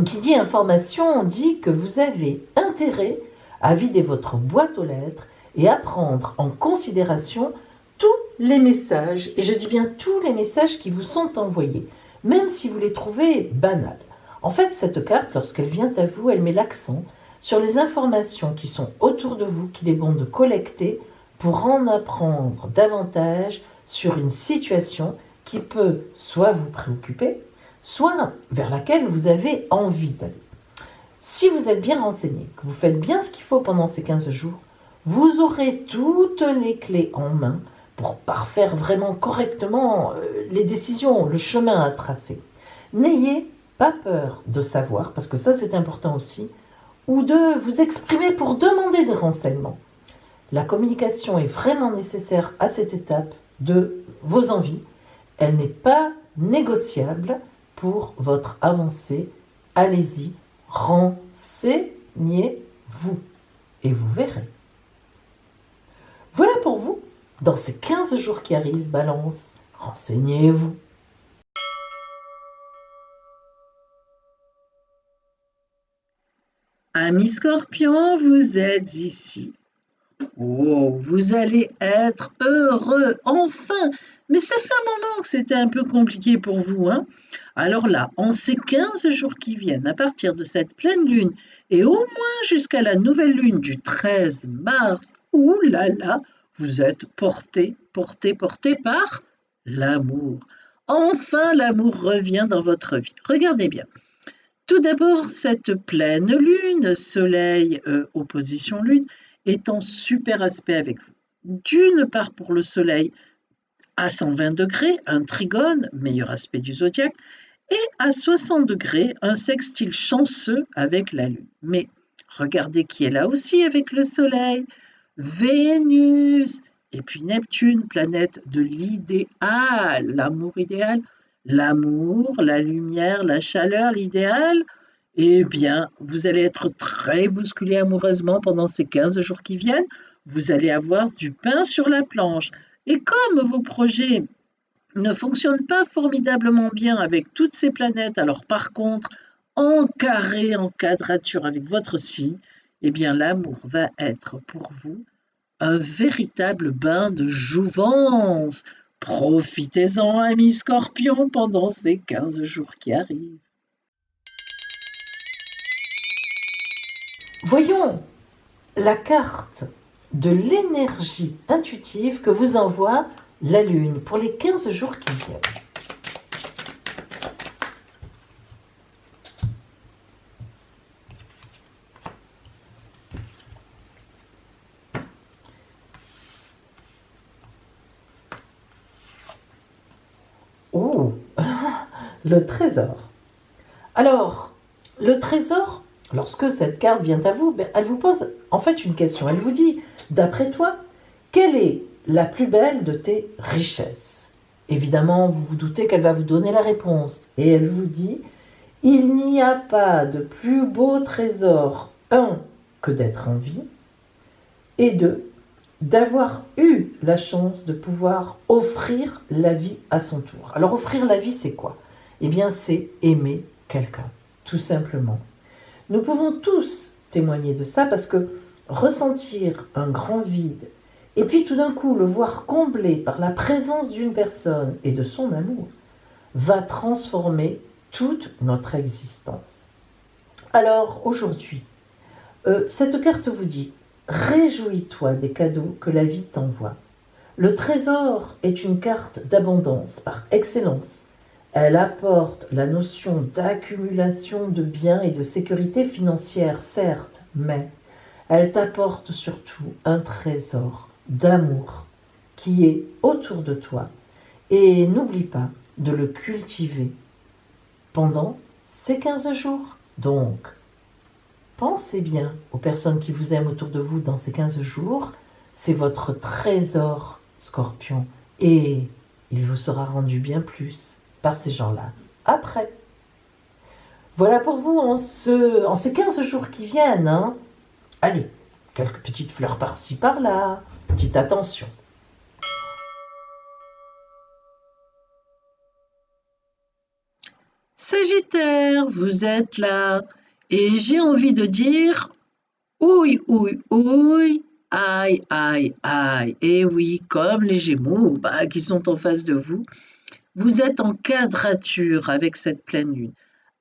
qui dit information dit que vous avez intérêt à vider votre boîte aux lettres et à prendre en considération tous les messages, et je dis bien tous les messages qui vous sont envoyés, même si vous les trouvez banals. En fait, cette carte, lorsqu'elle vient à vous, elle met l'accent sur les informations qui sont autour de vous, qu'il est bon de collecter pour en apprendre davantage sur une situation qui peut soit vous préoccuper, soit vers laquelle vous avez envie d'aller. Si vous êtes bien renseigné, que vous faites bien ce qu'il faut pendant ces 15 jours, vous aurez toutes les clés en main pour parfaire vraiment correctement les décisions, le chemin à tracer. N'ayez pas peur de savoir, parce que ça c'est important aussi, ou de vous exprimer pour demander des renseignements. La communication est vraiment nécessaire à cette étape de vos envies. Elle n'est pas négociable pour votre avancée. Allez-y, renseignez-vous et vous verrez. Voilà pour vous, dans ces 15 jours qui arrivent, Balance, renseignez-vous. Amis Scorpion, vous êtes ici. Oh, vous allez être heureux, enfin! Mais ça fait un moment que c'était un peu compliqué pour vous, hein? Alors là, en ces 15 jours qui viennent, à partir de cette pleine lune, et au moins jusqu'à la nouvelle lune du 13 mars, ouh là là, vous êtes porté par l'amour. Enfin, l'amour revient dans votre vie. Regardez bien. Tout d'abord, cette pleine lune, soleil, opposition lune, est en super aspect avec vous. D'une part pour le soleil à 120 degrés, un trigone, meilleur aspect du zodiaque, et à 60 degrés, un sextile chanceux avec la lune. Mais regardez qui est là aussi avec le soleil, Vénus, et puis Neptune, planète de l'idéal, l'amour idéal, l'amour, la lumière, la chaleur, l'idéal. Eh bien, vous allez être très bousculé amoureusement pendant ces 15 jours qui viennent. Vous allez avoir du pain sur la planche. Et comme vos projets ne fonctionnent pas formidablement bien avec toutes ces planètes, alors par contre, en carré, en quadrature avec votre signe, eh bien l'amour va être pour vous un véritable bain de jouvence. Profitez-en, amis Scorpions, pendant ces 15 jours qui arrivent. Voyons la carte de l'énergie intuitive que vous envoie la Lune pour les 15 jours qui viennent. Oh, le trésor. Alors, le trésor, lorsque cette carte vient à vous, elle vous pose en fait une question. Elle vous dit, d'après toi, quelle est la plus belle de tes richesses? Évidemment, vous vous doutez qu'elle va vous donner la réponse. Et elle vous dit, il n'y a pas de plus beau trésor, un, que d'être en vie, et deux, d'avoir eu la chance de pouvoir offrir la vie à son tour. Alors offrir la vie, c'est quoi? Eh bien, c'est aimer quelqu'un, tout simplement. Nous pouvons tous témoigner de ça parce que ressentir un grand vide et puis tout d'un coup le voir comblé par la présence d'une personne et de son amour va transformer toute notre existence. Alors aujourd'hui, cette carte vous dit: réjouis-toi des cadeaux que la vie t'envoie. Le trésor est une carte d'abondance par excellence. Elle apporte la notion d'accumulation de biens et de sécurité financière, certes, mais elle t'apporte surtout un trésor d'amour qui est autour de toi. Et n'oublie pas de le cultiver pendant ces 15 jours. Donc, pensez bien aux personnes qui vous aiment autour de vous dans ces 15 jours. C'est votre trésor Scorpion, et il vous sera rendu bien plus par ces gens-là après. Voilà pour vous en ces 15 jours qui viennent. Hein. Allez, quelques petites fleurs par-ci par-là. Petite attention. Sagittaire, vous êtes là. Et j'ai envie de dire, ouille, ouille, ouille, aïe, aïe, aïe. Et oui, comme les Gémeaux qui sont en face de vous, vous êtes en quadrature avec cette pleine lune.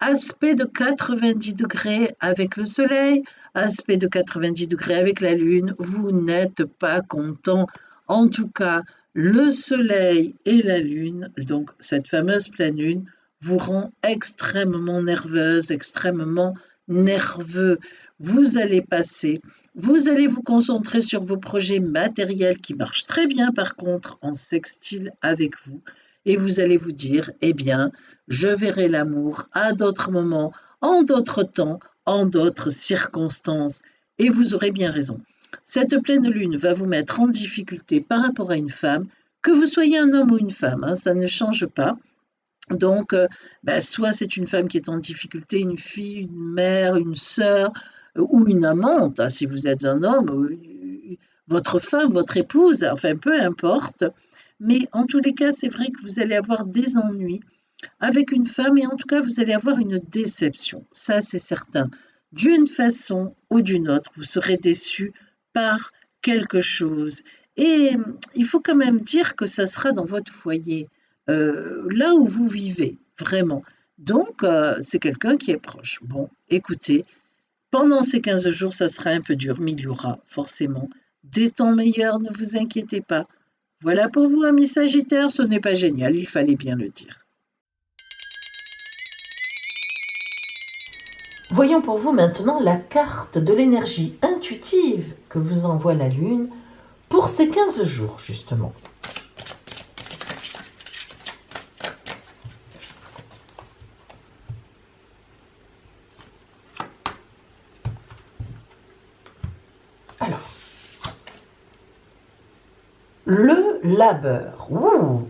Aspect de 90 degrés avec le soleil, aspect de 90 degrés avec la lune, vous n'êtes pas content. En tout cas, le soleil et la lune, donc cette fameuse pleine lune, vous rend extrêmement nerveuse, extrêmement nerveux. Vous allez passer, vous allez vous concentrer sur vos projets matériels qui marchent très bien par contre en sextile avec vous. Et vous allez vous dire, eh bien, je verrai l'amour à d'autres moments, en d'autres temps, en d'autres circonstances. Et vous aurez bien raison. Cette pleine lune va vous mettre en difficulté par rapport à une femme, que vous soyez un homme ou une femme, hein, ça ne change pas. Donc, soit c'est une femme qui est en difficulté, une fille, une mère, une sœur ou une amante, hein, si vous êtes un homme, votre femme, votre épouse, enfin peu importe. Mais en tous les cas, c'est vrai que vous allez avoir des ennuis avec une femme et en tout cas, vous allez avoir une déception. Ça, c'est certain. D'une façon ou d'une autre, vous serez déçu par quelque chose. Et il faut quand même dire que ça sera dans votre foyer, là où vous vivez, vraiment. Donc, c'est quelqu'un qui est proche. Bon, écoutez, pendant ces 15 jours, ça sera un peu dur, mais il y aura forcément des temps meilleurs, ne vous inquiétez pas. Voilà pour vous, amis Sagittaire, ce n'est pas génial, il fallait bien le dire. Voyons pour vous maintenant la carte de l'énergie intuitive que vous envoie la Lune pour ces 15 jours, justement. Alors, le labeur. Ouh.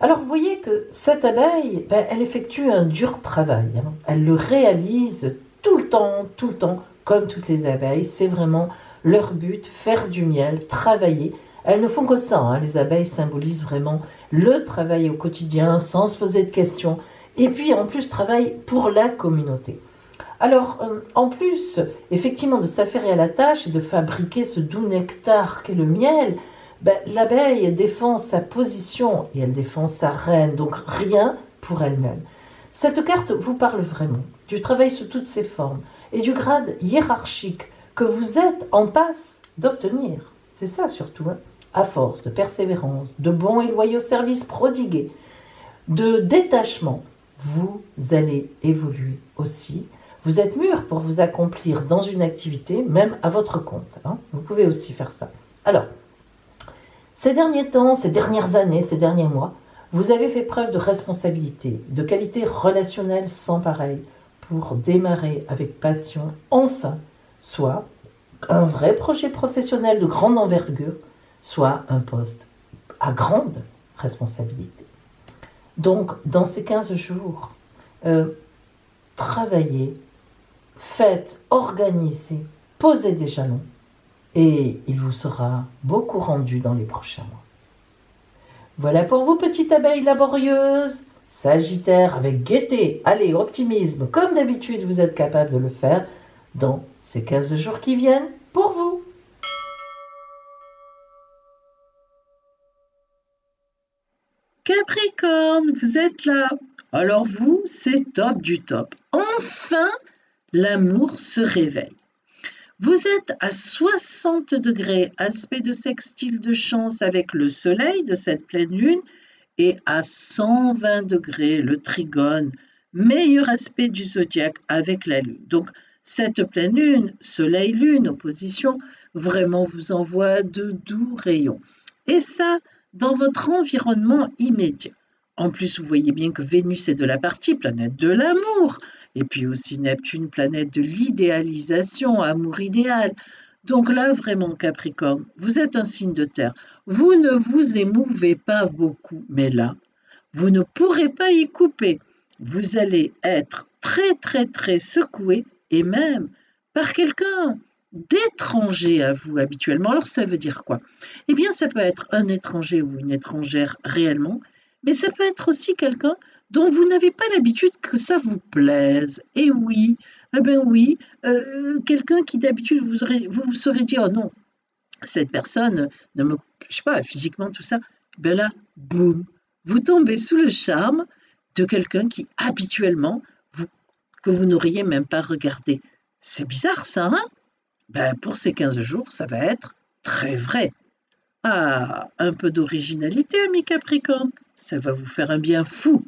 Alors, vous voyez que cette abeille, elle effectue un dur travail. Hein. Elle le réalise tout le temps, comme toutes les abeilles. C'est vraiment leur but, faire du miel, travailler. Elles ne font que ça. Hein. Les abeilles symbolisent vraiment le travail au quotidien, sans se poser de questions. Et puis, en plus, travaillent pour la communauté. Alors, en plus, effectivement, de s'affairer à la tâche et de fabriquer ce doux nectar qu'est le miel, l'abeille défend sa position et elle défend sa reine, donc rien pour elle-même. Cette carte vous parle vraiment du travail sous toutes ses formes et du grade hiérarchique que vous êtes en passe d'obtenir. C'est ça surtout, hein, à force de persévérance, de bons et loyaux services prodigués, de détachement, vous allez évoluer aussi. Vous êtes mûr pour vous accomplir dans une activité, même à votre compte. Hein. Vous pouvez aussi faire ça. Alors, ces derniers temps, ces dernières années, ces derniers mois, vous avez fait preuve de responsabilité, de qualité relationnelle sans pareil pour démarrer avec passion, enfin, soit un vrai projet professionnel de grande envergure, soit un poste à grande responsabilité. Donc, dans ces 15 jours, travaillez, faites, organisez, posez des jalons et il vous sera beaucoup rendu dans les prochains mois. Voilà pour vous, petite abeille laborieuse, Sagittaire avec gaieté, allez, optimisme, comme d'habitude vous êtes capable de le faire dans ces 15 jours qui viennent pour vous. Capricorne, vous êtes là. Alors vous, c'est top du top. Enfin, l'amour se réveille. Vous êtes à 60 degrés, aspect de sextile de chance avec le soleil de cette pleine lune, et à 120 degrés, le trigone, meilleur aspect du zodiaque avec la lune. Donc, cette pleine lune, soleil-lune, opposition, vraiment vous envoie de doux rayons. Et ça, dans votre environnement immédiat. En plus, vous voyez bien que Vénus est de la partie, planète de l'amour, et puis aussi Neptune, planète de l'idéalisation, amour idéal. Donc là, vraiment, Capricorne, vous êtes un signe de terre. Vous ne vous émouvez pas beaucoup, mais là, vous ne pourrez pas y couper. Vous allez être très, très, très secoué et même par quelqu'un d'étranger à vous habituellement. Alors ça veut dire quoi? Eh bien, ça peut être un étranger ou une étrangère réellement, mais ça peut être aussi quelqu'un dont vous n'avez pas l'habitude que ça vous plaise. Et oui, eh ben oui, quelqu'un qui d'habitude vous vous serez dit, oh non, cette personne ne me, je sais pas, physiquement tout ça, ben là, boum, vous tombez sous le charme de quelqu'un qui habituellement vous, que vous n'auriez même pas regardé. C'est bizarre ça, hein? Ben, pour ces 15 jours, ça va être très vrai. Ah, un peu d'originalité, ami Capricorne, ça va vous faire un bien fou.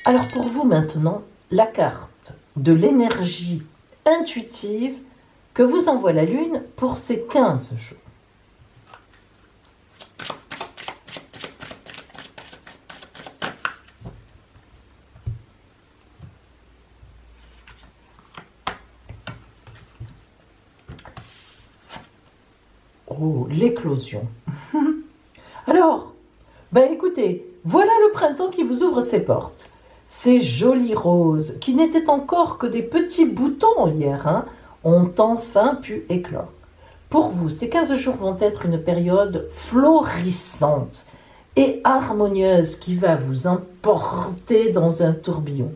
Alors pour vous maintenant, la carte de l'énergie intuitive que vous envoie la Lune pour ces 15 jours. Oh, l'éclosion. Alors, ben écoutez, voilà le printemps qui vous ouvre ses portes. Ces jolies roses, qui n'étaient encore que des petits boutons hier, ont enfin pu éclore. Pour vous, ces 15 jours vont être une période florissante et harmonieuse qui va vous emporter dans un tourbillon.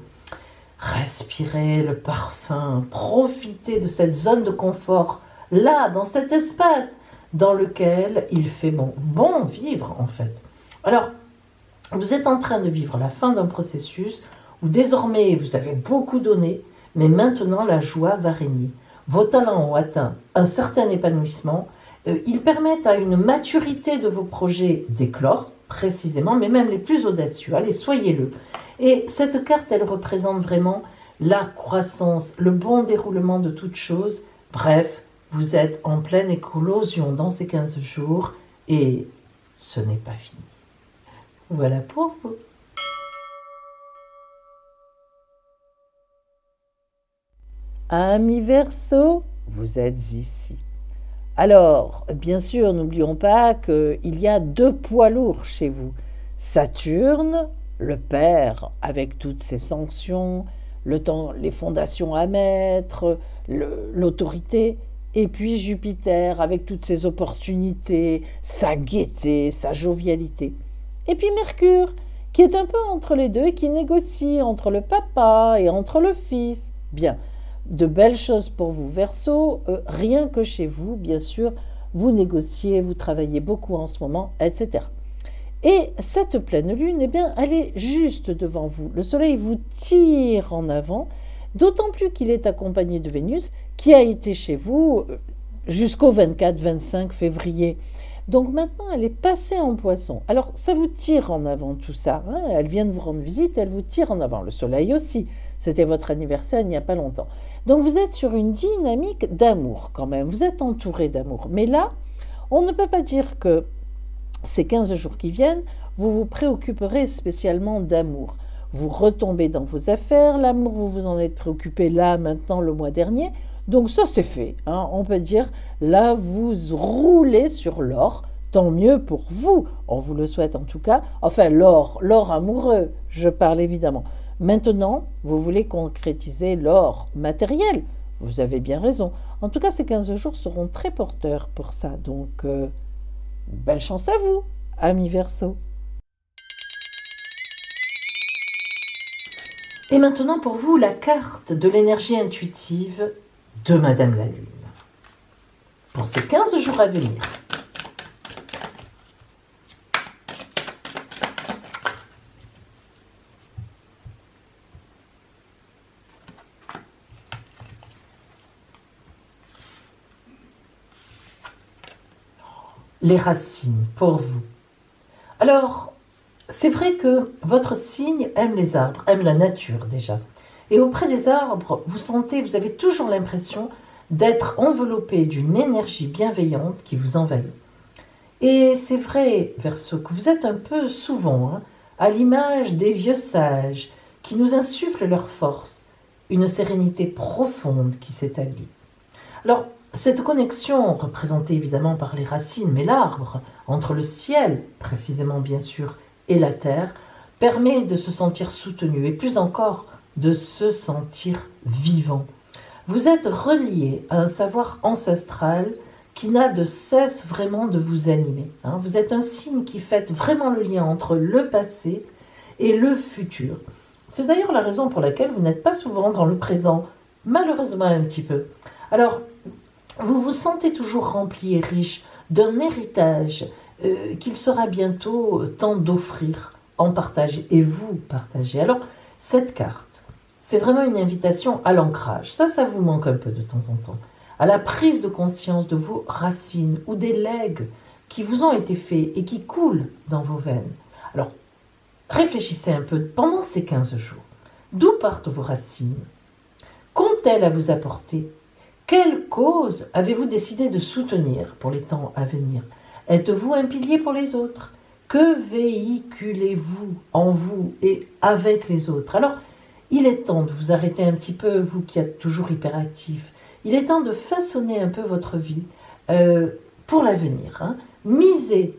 Respirez le parfum, profitez de cette zone de confort, là, dans cet espace dans lequel il fait bon vivre en fait. Alors, vous êtes en train de vivre la fin d'un processus où désormais vous avez beaucoup donné, mais maintenant la joie va régner. Vos talents ont atteint un certain épanouissement. Ils permettent à une maturité de vos projets d'éclore, précisément, mais même les plus audacieux. Allez, soyez-le. Et cette carte, elle représente vraiment la croissance, le bon déroulement de toutes choses. Bref, vous êtes en pleine éclosion dans ces 15 jours et ce n'est pas fini. Voilà pour vous. Amis Verseau, vous êtes ici. Alors, bien sûr, n'oublions pas qu'il y a 2 poids lourds chez vous. Saturne, le père, avec toutes ses sanctions, le temps, les fondations à mettre, l'autorité, et puis Jupiter, avec toutes ses opportunités, sa gaieté, sa jovialité. Et puis Mercure, qui est un peu entre les deux et qui négocie entre le papa et entre le fils. Bien, de belles choses pour vous, Verseau, rien que chez vous, bien sûr, vous négociez, vous travaillez beaucoup en ce moment, etc. Et cette pleine lune, eh bien, elle est juste devant vous. Le soleil vous tire en avant, d'autant plus qu'il est accompagné de Vénus, qui a été chez vous jusqu'au 24-25 février. Donc maintenant, elle est passée en poisson. Alors, ça vous tire en avant tout ça. Elle vient de vous rendre visite, elle vous tire en avant. Le soleil aussi. C'était votre anniversaire il n'y a pas longtemps. Donc vous êtes sur une dynamique d'amour quand même. Vous êtes entouré d'amour. Mais là, on ne peut pas dire que ces 15 jours qui viennent, vous vous préoccuperez spécialement d'amour. Vous retombez dans vos affaires, l'amour, vous vous en êtes préoccupé là, maintenant, le mois dernier. Donc ça, c'est fait. On peut dire, là, vous roulez sur l'or. Tant mieux pour vous. On vous le souhaite en tout cas. Enfin, l'or amoureux, je parle évidemment. Maintenant, vous voulez concrétiser l'or matériel. Vous avez bien raison. En tout cas, ces 15 jours seront très porteurs pour ça. Donc, belle chance à vous, amis Verseau. Et maintenant pour vous, la carte de l'énergie intuitive de Madame la Lune. Pour ces 15 jours à venir. Les racines, pour vous. Alors, c'est vrai que votre signe aime les arbres, aime la nature déjà. Et auprès des arbres, vous avez toujours l'impression d'être enveloppé d'une énergie bienveillante qui vous envahit. Et c'est vrai, Verseau, que vous êtes un peu souvent à l'image des vieux sages qui nous insufflent leur force. une sérénité profonde qui s'établit. Alors, cette connexion, représentée évidemment par les racines, mais l'arbre, entre le ciel, précisément bien sûr, et la terre, permet de se sentir soutenu et plus encore de se sentir vivant. Vous êtes relié à un savoir ancestral qui n'a de cesse vraiment de vous animer. Vous êtes un signe qui fait vraiment le lien entre le passé et le futur. C'est d'ailleurs la raison pour laquelle vous n'êtes pas souvent dans le présent, malheureusement un petit peu. Alors, vous vous sentez toujours rempli et riche d'un héritage qu'il sera bientôt temps d'offrir, en partage, et vous partagez. Alors, cette carte, c'est vraiment une invitation à l'ancrage. Ça vous manque un peu de temps en temps. À la prise de conscience de vos racines ou des legs qui vous ont été faits et qui coulent dans vos veines. Alors, réfléchissez un peu pendant ces 15 jours. D'où partent vos racines? Qu'ont-elles à vous apporter? Quelle cause avez-vous décidé de soutenir pour les temps à venir? Êtes-vous un pilier pour les autres? Que véhiculez-vous en vous et avec les autres? Alors, il est temps de vous arrêter un petit peu, vous qui êtes toujours hyperactif. Il est temps de façonner un peu votre vie pour l'avenir. Misez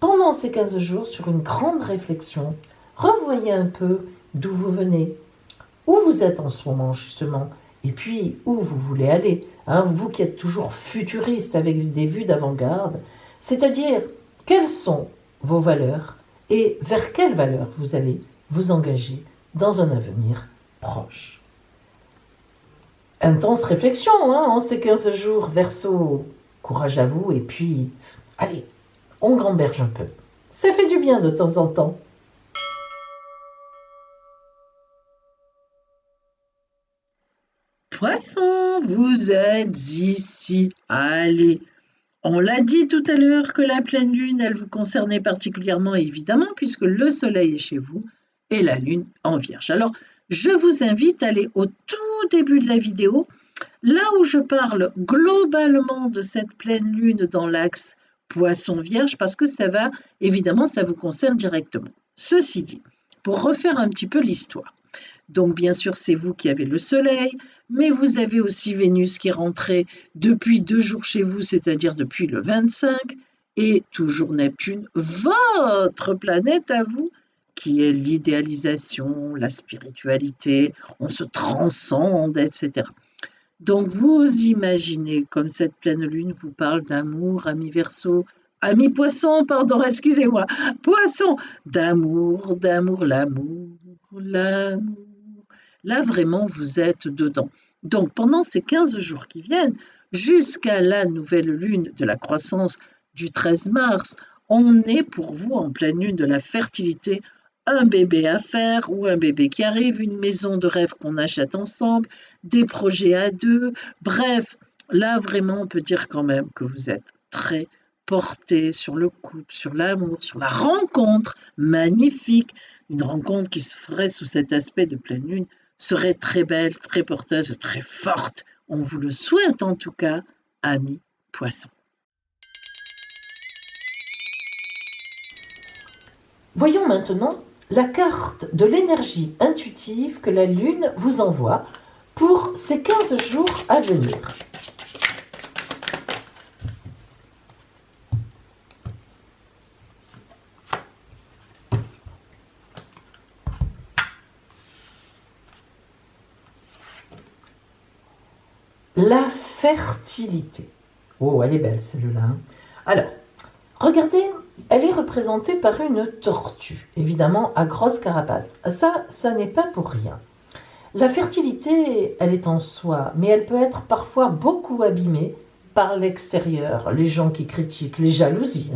pendant ces 15 jours sur une grande réflexion. Revoyez un peu d'où vous venez, où vous êtes en ce moment justement, et puis où vous voulez aller. Vous qui êtes toujours futuriste avec des vues d'avant-garde, c'est-à-dire quelles sont vos valeurs et vers quelles valeurs vous allez vous engager dans un avenir proche. Intense réflexion en ces 15 jours, Verseau. Courage à vous et puis, allez, on gamberge un peu. Ça fait du bien de temps en temps. Poisson, vous êtes ici. Allez, on l'a dit tout à l'heure que la pleine lune, elle vous concernait particulièrement évidemment puisque le soleil est chez vous et la lune en vierge. Alors, je vous invite à aller au tout début de la vidéo, là où je parle globalement de cette pleine lune dans l'axe Poisson-Vierge, parce que ça va, évidemment, ça vous concerne directement. Ceci dit, pour refaire un petit peu l'histoire, donc bien sûr c'est vous qui avez le soleil, mais vous avez aussi Vénus qui est rentrée depuis 2 jours chez vous, c'est-à-dire depuis le 25, et toujours Neptune, votre planète à vous, qui est l'idéalisation, la spiritualité, on se transcende, etc. Donc vous imaginez comme cette pleine lune vous parle d'amour, ami Verseau, ami Poisson, pardon, excusez-moi, Poisson, d'amour, l'amour, l'amour. Là vraiment vous êtes dedans. Donc pendant ces 15 jours qui viennent, jusqu'à la nouvelle lune de la croissance du 13 mars, on est pour vous en pleine lune de la fertilité, un bébé à faire ou un bébé qui arrive, une maison de rêve qu'on achète ensemble, des projets à 2. Bref, là vraiment on peut dire quand même que vous êtes très porté sur le couple, sur l'amour, sur la rencontre magnifique. Une rencontre qui se ferait sous cet aspect de pleine lune serait très belle, très porteuse, très forte. On vous le souhaite en tout cas, amis Poissons. Voyons maintenant la carte de l'énergie intuitive que la Lune vous envoie pour ces 15 jours à venir. La fertilité. Oh, elle est belle celle-là. Alors, regardez, elle est représentée par une tortue, évidemment à grosse carapace. Ça n'est pas pour rien. La fertilité, elle est en soi, mais elle peut être parfois beaucoup abîmée par l'extérieur, les gens qui critiquent, les jalousies.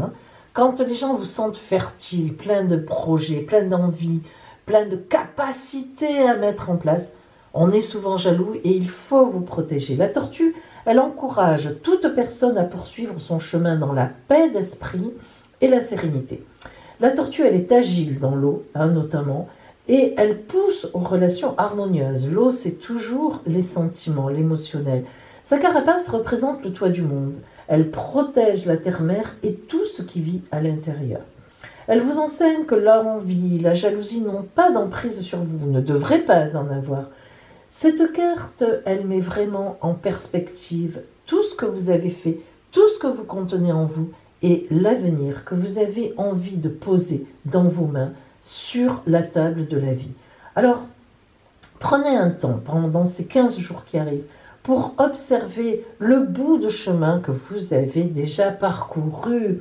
Quand les gens vous sentent fertile, plein de projets, plein d'envie, plein de capacités à mettre en place, on est souvent jaloux et il faut vous protéger. La tortue, elle encourage toute personne à poursuivre son chemin dans la paix d'esprit et la sérénité. La tortue, elle est agile dans l'eau, notamment, et elle pousse aux relations harmonieuses. L'eau, c'est toujours les sentiments, l'émotionnel. Sa carapace représente le toit du monde. Elle protège la terre-mère et tout ce qui vit à l'intérieur. Elle vous enseigne que l'envie, la jalousie n'ont pas d'emprise sur vous, ne devraient pas en avoir. Cette carte, elle met vraiment en perspective tout ce que vous avez fait, tout ce que vous contenez en vous et l'avenir que vous avez envie de poser dans vos mains sur la table de la vie. Alors, prenez un temps pendant ces 15 jours qui arrivent pour observer le bout de chemin que vous avez déjà parcouru.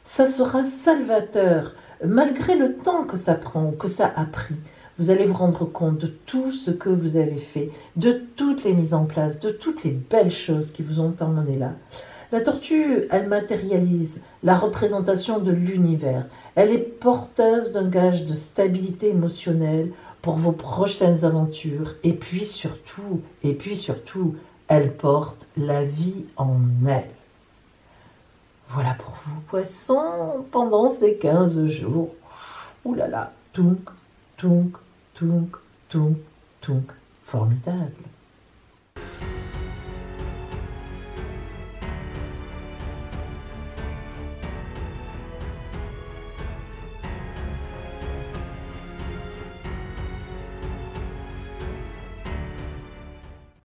Ça sera salvateur, malgré le temps que ça prend, que ça a pris. Vous allez vous rendre compte de tout ce que vous avez fait, de toutes les mises en place, de toutes les belles choses qui vous ont emmené là. La tortue, elle matérialise la représentation de l'univers. Elle est porteuse d'un gage de stabilité émotionnelle pour vos prochaines aventures. Et puis surtout, elle porte la vie en elle. Voilà pour vous, poissons, pendant ces 15 jours. Ouh là là, tounk, tounk, tounk, tounk, tounk. Formidable.